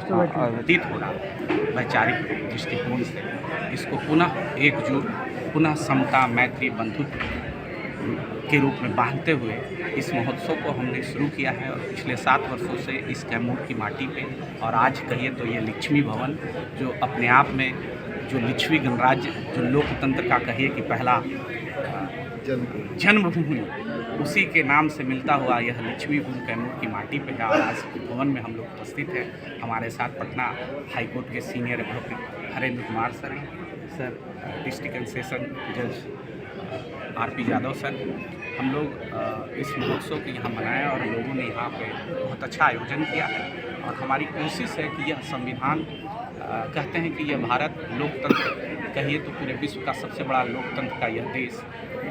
व्यतीत हो रहा है, वैचारिक दृष्टिकोण से इसको पुनः एकजुट, पुनः समता, मैत्री, बंधुत्व के रूप में बांधते हुए इस महोत्सव को हमने शुरू किया है। और पिछले 7 वर्षों से इस कैमूर की माटी पे, और आज कहिए तो ये लक्ष्मी भवन जो अपने आप में जो लिच्छवी गणराज्य, जो लोकतंत्र का कहिए कि पहला जन्मभूमि, उसी के नाम से मिलता हुआ यह लक्ष्मी भवन कैमूर की माटी पे है। और आज भवन में हम लोग उपस्थित हैं। हमारे साथ पटना हाईकोर्ट के senior advocate Harendra Kumar sir हैं, सर डिस्ट्रिक्ट एंड सेशन जज आरपी यादव सर। हम लोग इस महोत्सव को यहाँ मनाया और लोगों ने यहाँ पे बहुत अच्छा आयोजन किया है। और हमारी कोशिश है कि यह संविधान, कहते हैं कि यह भारत लोकतंत्र, कहिए तो पूरे विश्व का सबसे बड़ा लोकतंत्र का यह देश,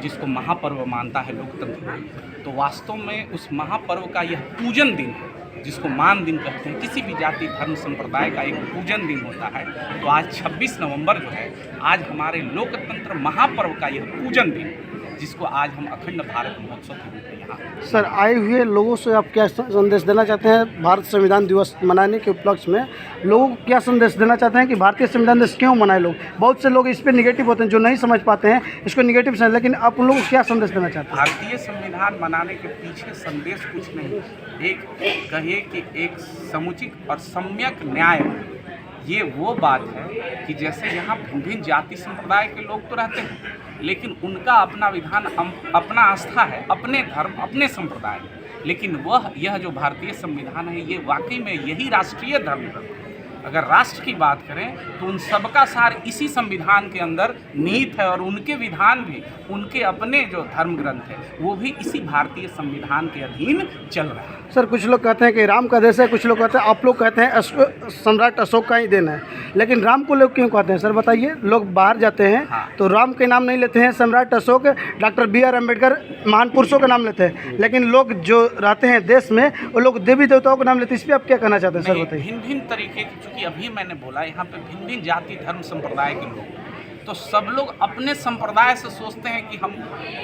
जिसको महापर्व मानता है लोकतंत्र, तो वास्तव में उस महापर्व का यह पूजन दिन है, जिसको मान दिन कहते हैं। किसी भी जाति धर्म संप्रदाय का एक पूजन दिन होता है। तो आज 26 नवंबर जो है, आज हमारे लोकतंत्र महापर्व का यह पूजन दिन, जिसको आज हम अखंड भारत महोत्सव के रूप में यहाँ। सर, आए हुए लोगों से आप क्या संदेश देना चाहते हैं? भारत संविधान दिवस मनाने के उपलक्ष्य में लोगों को क्या संदेश देना चाहते हैं कि भारतीय संविधान दिवस क्यों मनाए लोग? बहुत से लोग इस पर निगेटिव होते हैं, जो नहीं समझ पाते हैं इसको निगेटिव समझ, लेकिन आप उन लोगों को क्या संदेश देना चाहते हैं? भारतीय संविधान मनाने के पीछे संदेश कुछ नहीं, एक कहिए कि एक समुचित और सम्यक न्याय। ये वो बात है कि जैसे यहाँ भिन्न भिन्न जाति संप्रदाय के लोग तो रहते हैं, लेकिन उनका अपना विधान, अपना आस्था है, अपने धर्म, अपने संप्रदाय, लेकिन यह जो भारतीय संविधान है, ये वाकई में यही राष्ट्रीय धर्म है। अगर राष्ट्र की बात करें तो उन सबका सार इसी संविधान के अंदर निहित है, और उनके विधान भी, उनके अपने जो धर्म ग्रंथ है, वो भी इसी भारतीय संविधान के अधीन चल रहा है। सर, कुछ लोग कहते हैं कि राम का देश है, कुछ लोग कहते हैं, आप लोग कहते हैं सम्राट अशोक का ही देन है, लेकिन राम को लोग क्यों कहते हैं? सर बताइए। लोग बाहर जाते हैं तो राम के नाम नहीं लेते हैं, सम्राट अशोक, डॉक्टर BR अम्बेडकर, महान पुरुषों का नाम लेते हैं, लेकिन लोग जो रहते हैं देश में वो लोग देवी देवताओं का नाम लेते हैं। इस पर आप क्या कहना चाहते हैं? सर बताइए। भिन्न भिन्न तरीके की, चूँकि अभी मैंने बोला यहाँ पे भिन्न भिन्न जाति धर्म संप्रदाय के लोग, तो सब लोग अपने संप्रदाय से सोचते हैं कि हम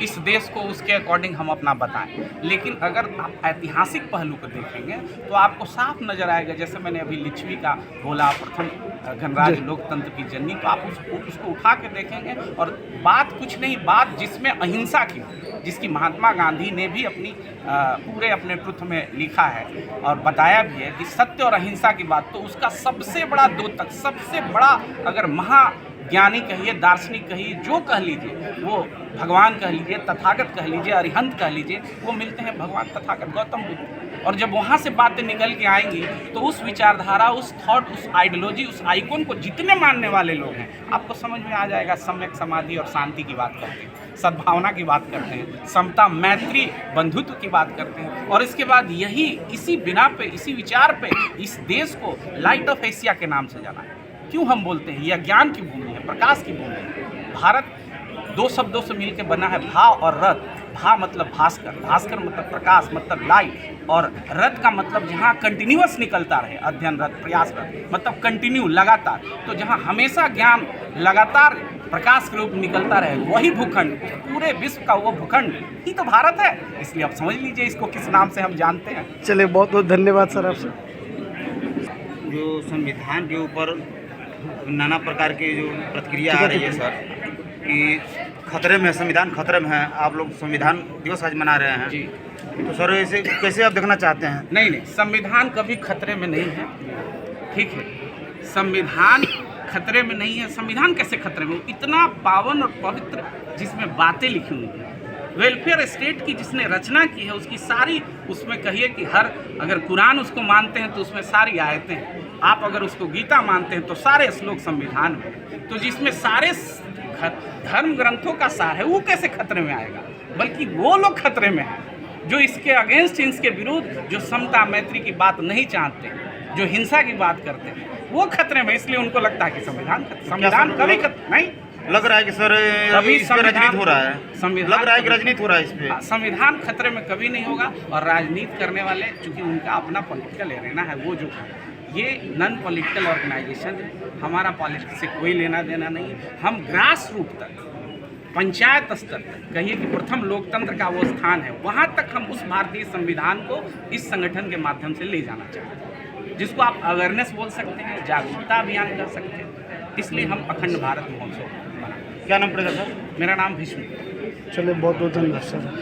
इस देश को उसके अकॉर्डिंग हम अपना बताएं। लेकिन अगर आप ऐतिहासिक पहलू को देखेंगे तो आपको साफ नज़र आएगा, जैसे मैंने अभी लिच्छवी का बोला, प्रथम गणराज्य लोकतंत्र की जननी, तो आप उसको उठा के देखेंगे और बात कुछ नहीं, बात जिसमें अहिंसा की, जिसकी महात्मा गांधी ने भी अपनी पूरे अपने ट्रुथ में लिखा है और बताया भी है कि सत्य और अहिंसा की बात, तो उसका सबसे बड़ा द्योतक, सबसे बड़ा अगर महाज्ञानी कहिए, दार्शनिक कहिए, जो कह लीजिए, वो भगवान कह लीजिए, तथागत कह लीजिए, अरिहंत कह लीजिए, वो मिलते हैं भगवान तथागत गौतम बुद्ध। और जब वहाँ से बातें निकल के आएंगी तो उस विचारधारा, उस थॉट, उस आइडियोलॉजी, उस आइकॉन को जितने मानने वाले लोग हैं, आपको समझ में आ जाएगा। सम्यक समाधि और शांति की बात करते हैं, सद्भावना की बात करते हैं, समता, मैत्री, बंधुत्व की बात करते हैं, और इसके बाद यही इसी बिना पे, इसी विचार पे इस देश को लाइट ऑफ एशिया के नाम से जाना है। क्यों हम बोलते हैं यह ज्ञान की भूमि है, प्रकाश की भूमि है। भारत 2 शब्दों से मिलकर बना है, भा और रथ। भा मतलब भास्कर, भास्कर मतलब प्रकाश, मतलब लाइट, और रथ का मतलब जहाँ कंटिन्यूअस निकलता रहे, अध्ययन रथ, प्रयास रथ, मतलब कंटिन्यू, लगातार। तो जहाँ हमेशा ज्ञान लगातार प्रकाश के रूप में निकलता रहे, वही भूखंड, पूरे विश्व का वो भूखंड ही तो भारत है। इसलिए आप समझ लीजिए इसको किस नाम से हम जानते हैं। चलिए, बहुत बहुत धन्यवाद सर आपसे। जो संविधान के ऊपर नाना प्रकार की जो प्रतिक्रिया आ रही है सर, कि खतरे में, संविधान खतरे में है, आप लोग संविधान दिवस आज मना रहे हैं जी, तो सर इसे कैसे आप देखना चाहते हैं? नहीं, संविधान कभी खतरे में नहीं है, ठीक है। संविधान खतरे में नहीं है। संविधान कैसे खतरे में? इतना पावन और पवित्र जिसमें बातें लिखी हुई हैं, वेलफेयर स्टेट की जिसने रचना की है, उसकी सारी, उसमें कहिए कि हर, अगर कुरान उसको मानते हैं तो उसमें सारी आयतें हैं, आप अगर उसको गीता मानते हैं तो सारे श्लोक संविधान में, तो जिसमें सारे धर्म ग्रंथों का सार है, वो कैसे खतरे में आएगा? बल्कि वो लोग खतरे में हैं जो इसके अगेंस्ट, इसके विरुद्ध, जो समता मैत्री की बात नहीं चाहते, जो हिंसा की बात करते हैं, वो खतरे में। इसलिए उनको लगता है कि संविधान कभी नहीं। लग रहा है कि सर इस पे राजनीति हो रहा है, लग रहा है कि राजनीति हो रहा है इस पे। संविधान खतरे में कभी नहीं होगा। और राजनीति करने वाले, चूंकि उनका अपना पॉलिटिकल एरेना है, वो जो ये नॉन पॉलिटिकल ऑर्गेनाइजेशन है, हमारा पॉलिटिक्स से कोई लेना देना नहीं है। हम ग्रास रूट तक, पंचायत स्तर तक, कहिए कि प्रथम लोकतंत्र का वो स्थान है, वहाँ तक हम उस भारतीय संविधान को इस संगठन के माध्यम से ले जाना चाहते हैं। जिसको आप अवेयरनेस बोल सकते हैं, जागरूकता अभियान कर सकते हैं। इसलिए हम अखंड भारत महोत्सव मनाते हैं। क्या नाम पड़ेगा सर? मेरा नाम भीष्म। चलिए बहुत बहुत धन्यवाद सर।